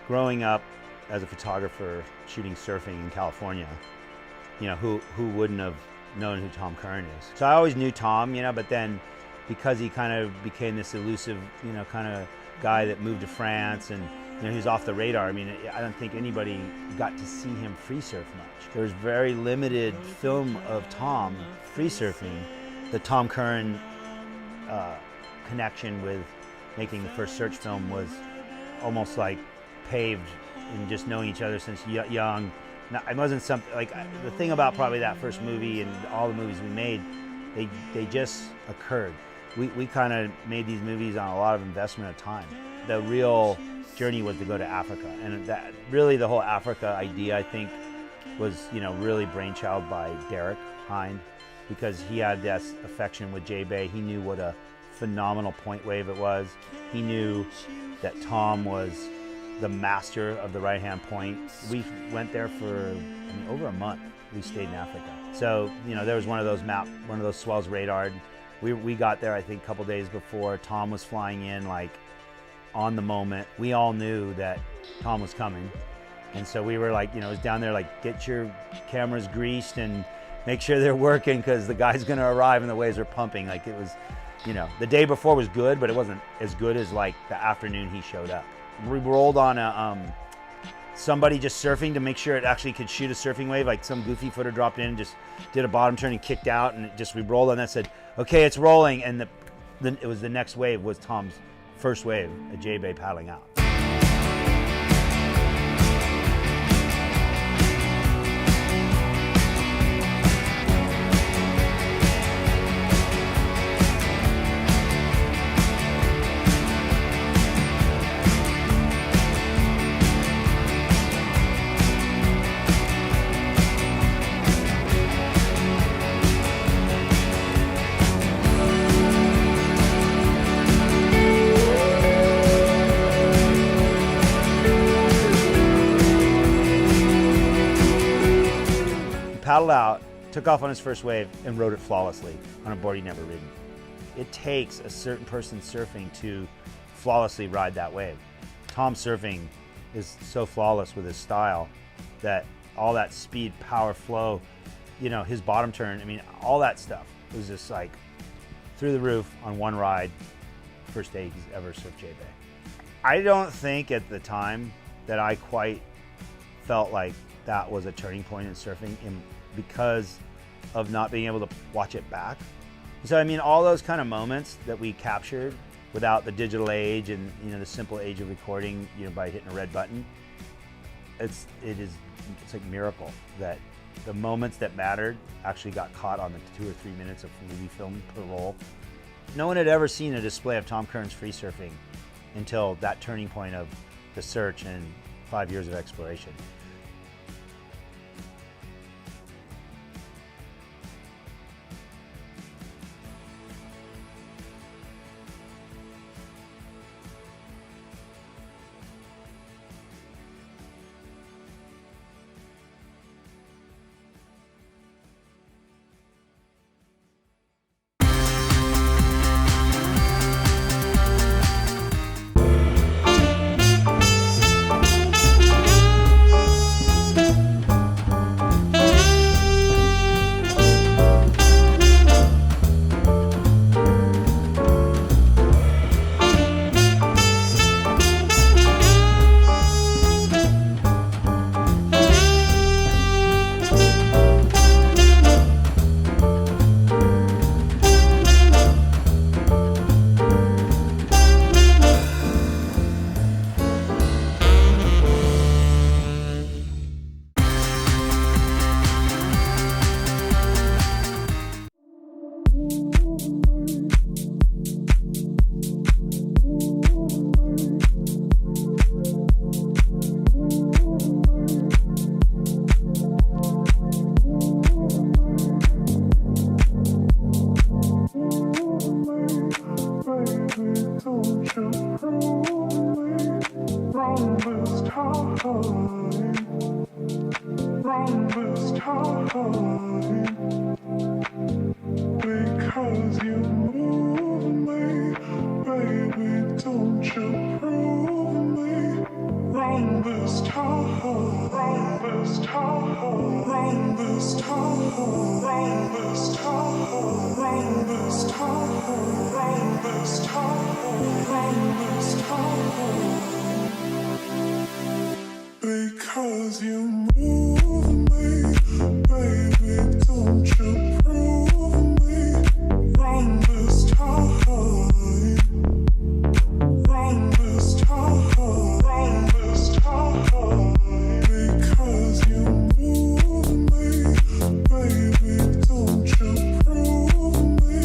growing up as a photographer shooting surfing in California, you know, who wouldn't have known who Tom Curren is? So I always knew Tom, you know, but then because he kind of became this elusive, you know, kind of guy that moved to France and, you know, he was off the radar. I mean, I don't think anybody got to see him free surf much. There was very limited film of Tom free surfing. The Tom Curren connection with making the first search film was almost like paved in just knowing each other since young. Now, it wasn't something like the thing about probably that first movie and all the movies we made, they just occurred. We kind of made these movies on a lot of investment of time. The real journey was to go to Africa, and that really the whole Africa idea, I think, was, you know, really brainchild by Derek Hind, because he had this affection with JBay. He knew what a phenomenal point wave it was. He knew that Tom was the master of the right-hand point. We went there for, I mean, over a month. We stayed in Africa. So, you know, there was one of those swells radared. We got there, I think, a couple days before. Tom was flying in, like, on the moment. We all knew that Tom was coming. And so we were like, you know, it was down there, like, get your cameras greased and make sure they're working because the guy's gonna arrive and the waves are pumping. Like, it was, you know, the day before was good, but it wasn't as good as, like, the afternoon he showed up. We rolled on a, somebody just surfing to make sure it actually could shoot a surfing wave. Like, some goofy footer dropped in and just did a bottom turn and kicked out, and we rolled on that, said, okay, it's rolling. And it was the next wave was Tom's first wave, a JBay paddling out. Paddled out, took off on his first wave, and rode it flawlessly on a board he'd never ridden. It takes a certain person surfing to flawlessly ride that wave. Tom's surfing is so flawless with his style that all that speed, power, flow, you know, his bottom turn, I mean, all that stuff was just like through the roof on one ride, first day he's ever surfed JBay. I don't think at the time that I quite felt like that was a turning point in surfing because of not being able to watch it back. So I mean, all those kind of moments that we captured without the digital age and, you know, the simple age of recording, you know, by hitting a red button, it's like a miracle that the moments that mattered actually got caught on the 2 or 3 minutes of movie film per roll. No one had ever seen a display of Tom Curren's free surfing until that turning point of the search and 5 years of exploration. Because you move me, baby, don't you prove me wrong Because you move me, baby, don't you prove me wrong this time, wrong this time, wrong this time. Because you move me, baby, don't you prove me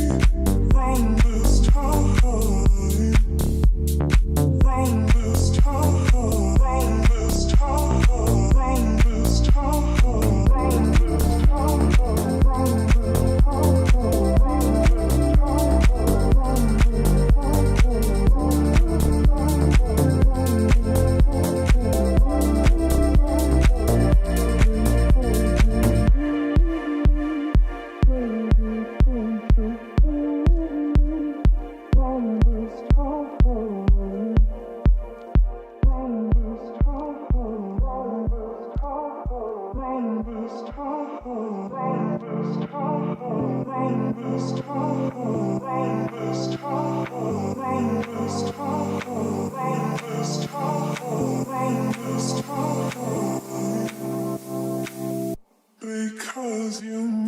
wrong this time, wrong this time, wrong this time. Because you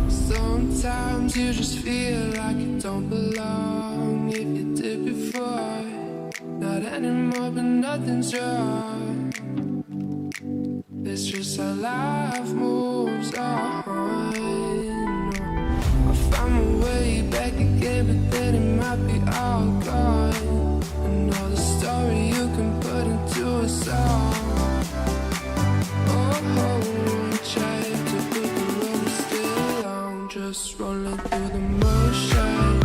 sometimes you just feel like you don't belong. If you did before, not anymore, but nothing's wrong. It's just how life moves on. I found my way back again, but then it might be all gone. I know the story you can put into a song. Oh, try to put the road still on, just rolling through the motions.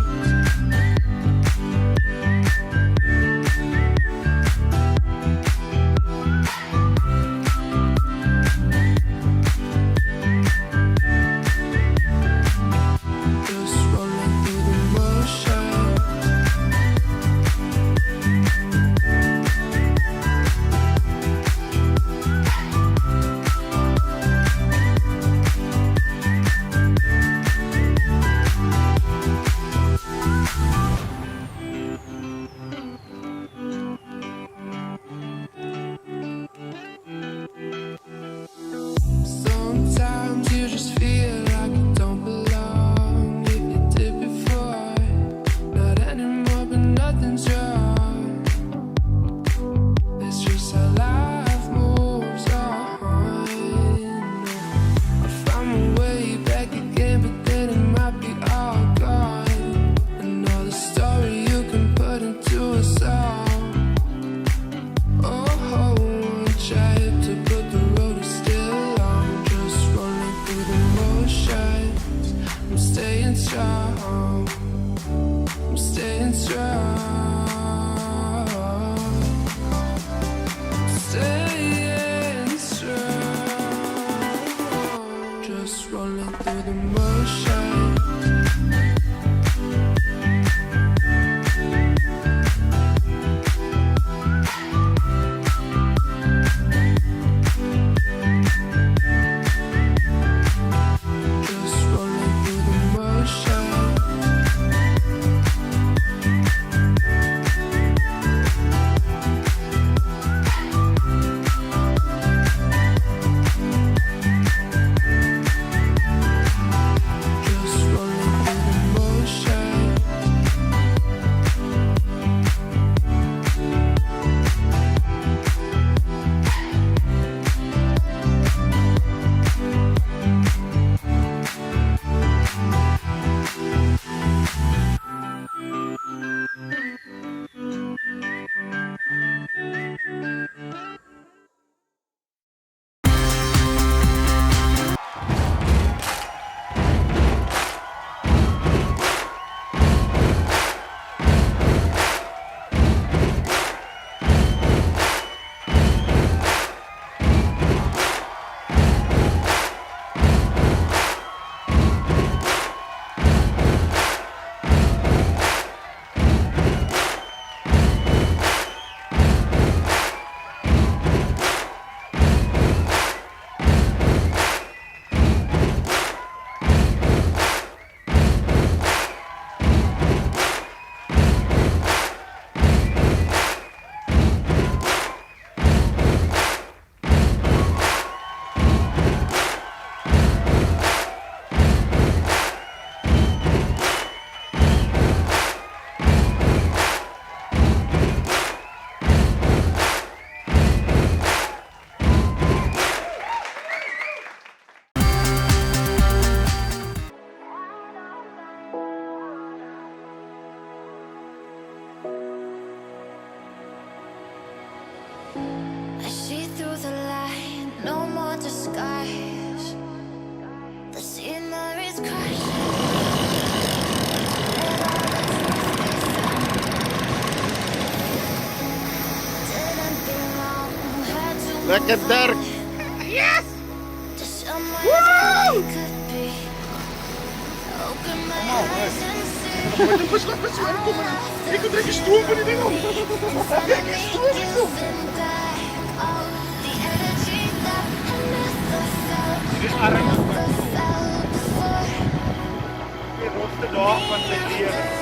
Sometimes you just feel like you don't belong. If you did before, not anymore, but nothing's wrong. It's just how life moves on. I found my way back again, but then it might be all gone. I know the story you can put into a song. Oh, try to put the road still on, just rolling through the motions. I'm staying strong, I'm staying strong, staying strong, just rolling through the motions. Lekker Dirk! Yes! Woo! Pas laat met z'n komen. Ik moet even stoel van die ding op. Kijk eens stoel niet zo. Dit is arm. Die rotste dag van zijn leven.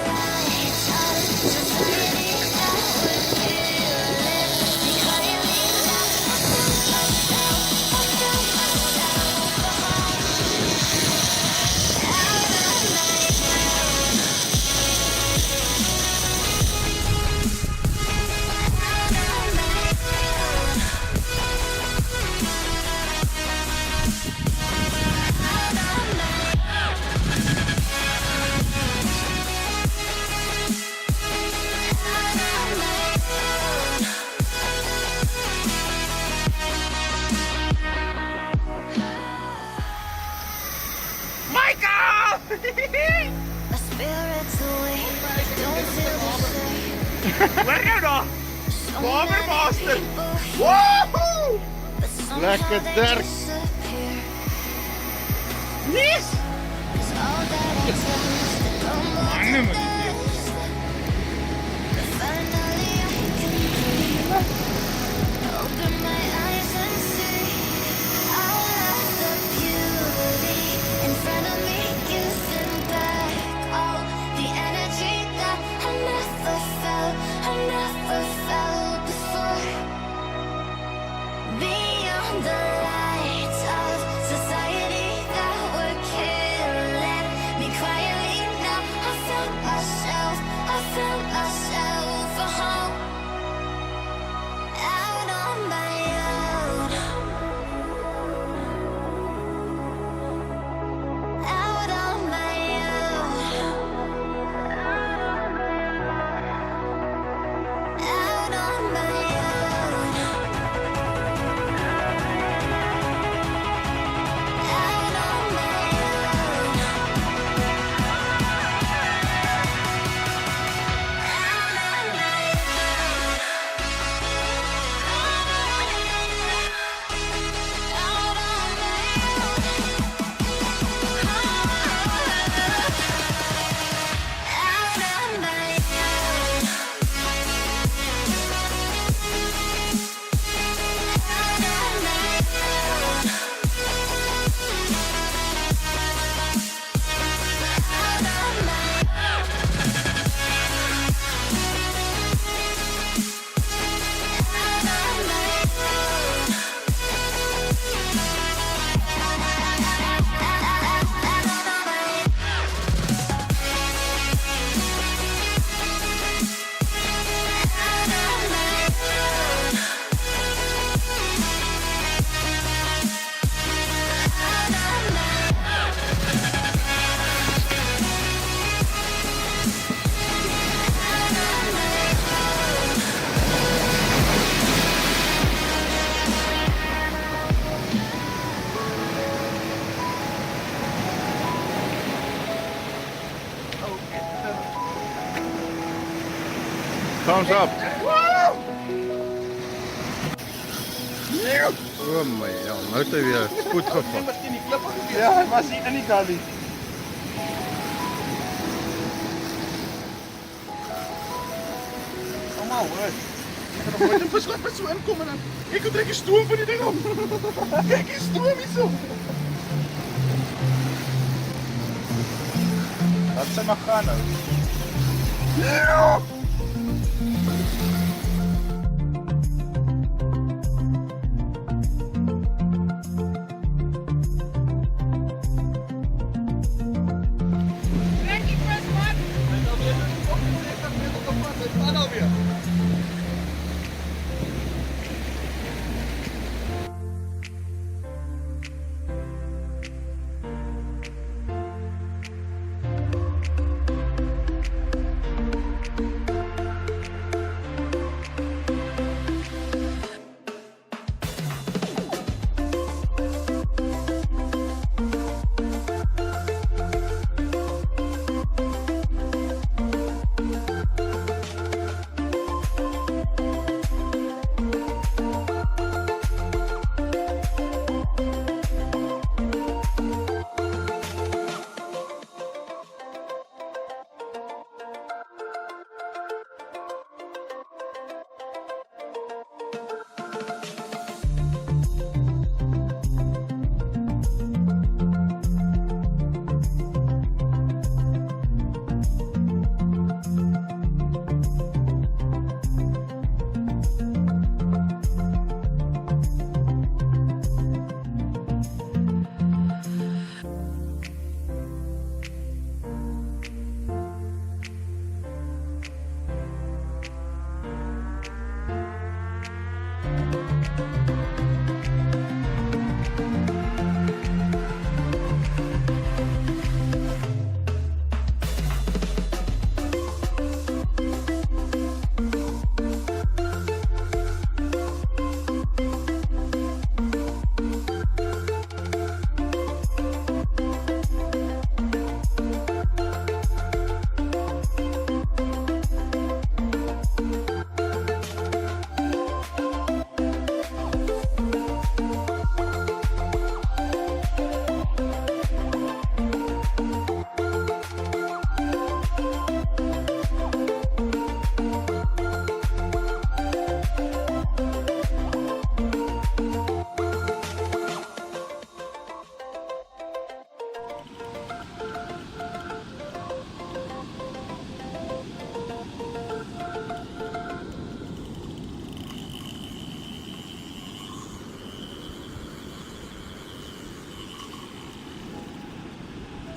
Waar nou dan? Bombermaster! Woehoe! Lekker Dirk! Yes! Mannen met die deel. Thumbs up! Nee! Oh my hell, nou het hy weer spoed gevat. Ja, hij was hier in die galley. Kom maar hoor. Ik ga nog nooit een verslag met zo inkomen dan. Ik kan direct een stoom van die ding op. Kijk, een stoom is zo. Laat ze maar gaan nou. Ja!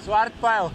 Zwart pijl.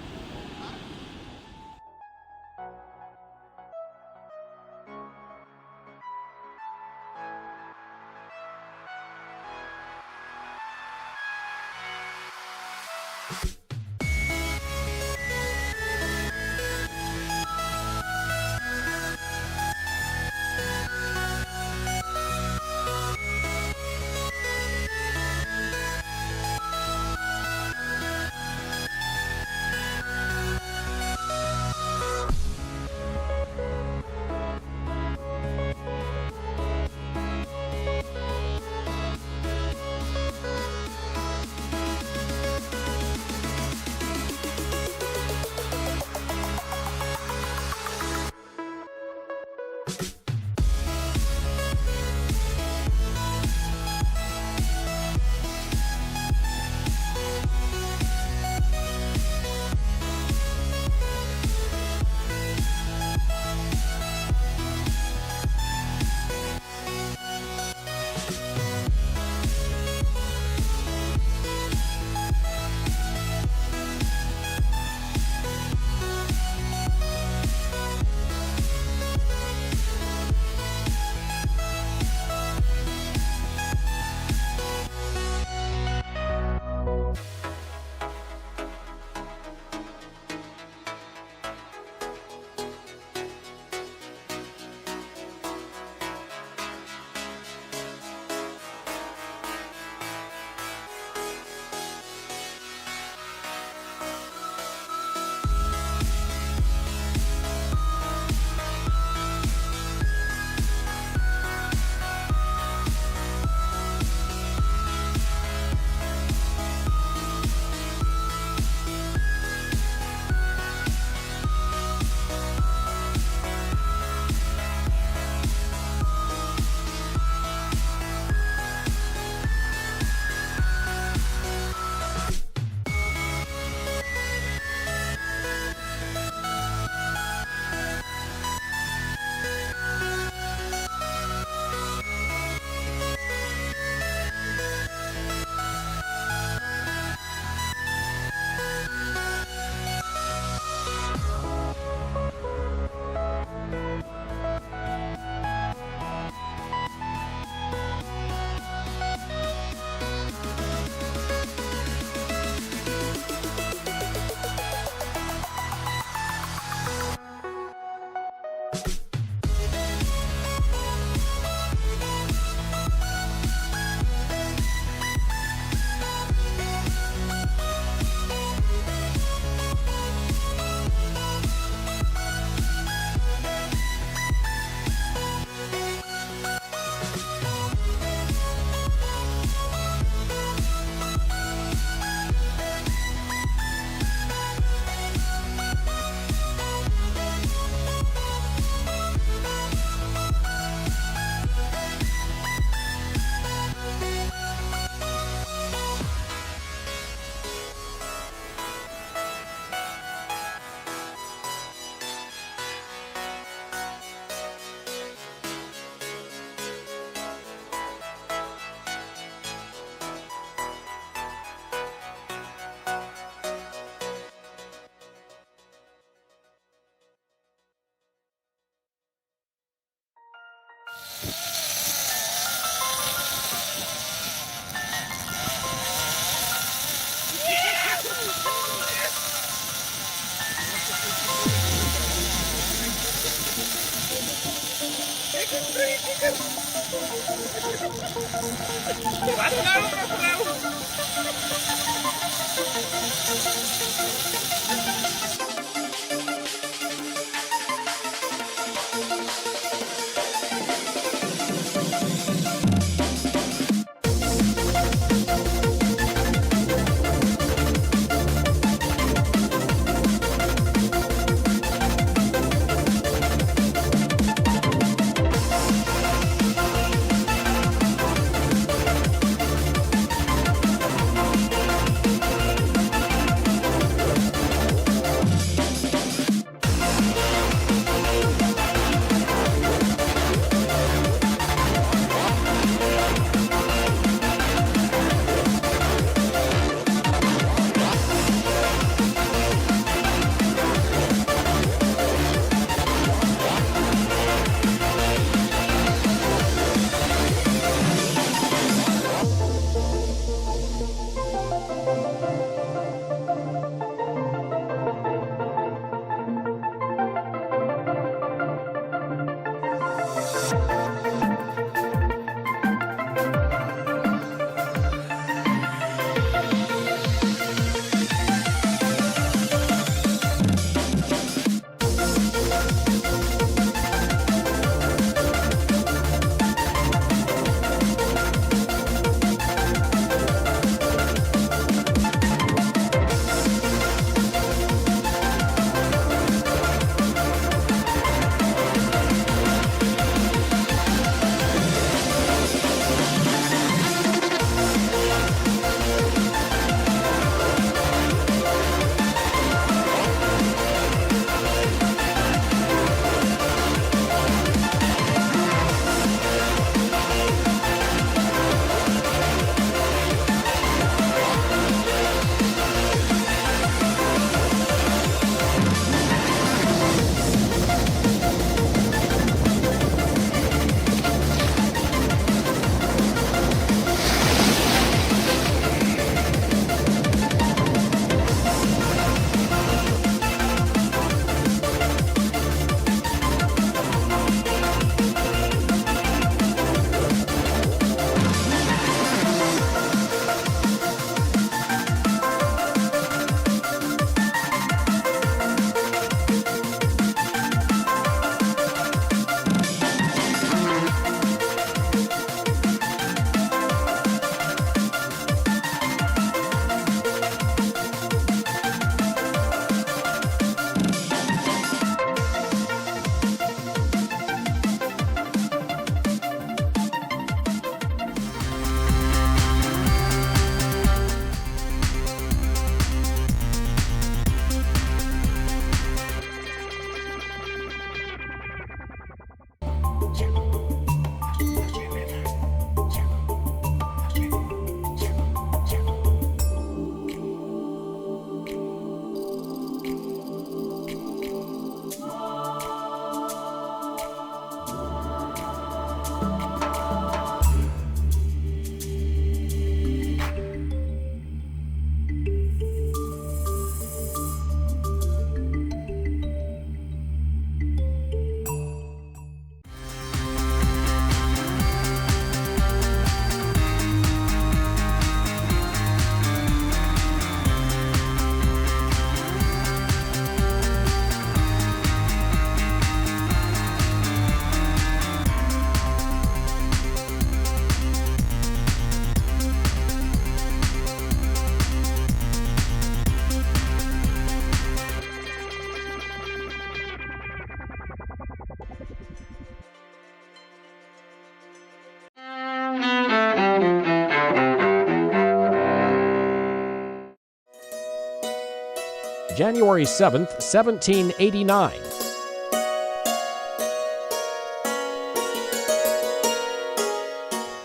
January 7th, 1789.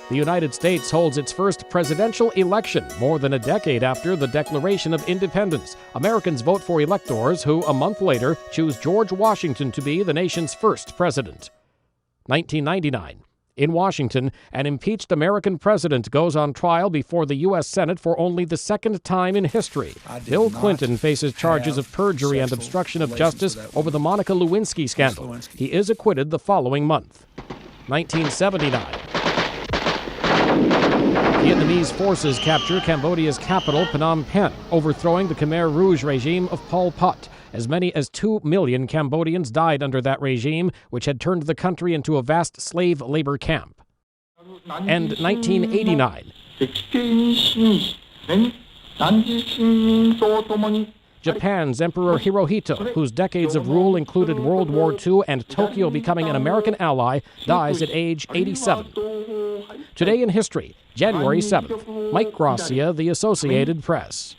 The United States holds its first presidential election more than a decade after the Declaration of Independence. Americans vote for electors who, a month later, choose George Washington to be the nation's first president. 1999. In Washington, an impeached American president goes on trial before the U.S. Senate for only the second time in history. Bill Clinton faces charges of perjury and obstruction of justice over the Monica Lewinsky scandal. He is acquitted the following month. 1979. Vietnamese forces capture Cambodia's capital, Phnom Penh, overthrowing the Khmer Rouge regime of Pol Pot. As many as 2 million Cambodians died under that regime, which had turned the country into a vast slave labor camp. And 1989. Japan's Emperor Hirohito, whose decades of rule included World War II and Tokyo becoming an American ally, dies at age 87. Today in history, January 7th. Mike Gracia, The Associated Press.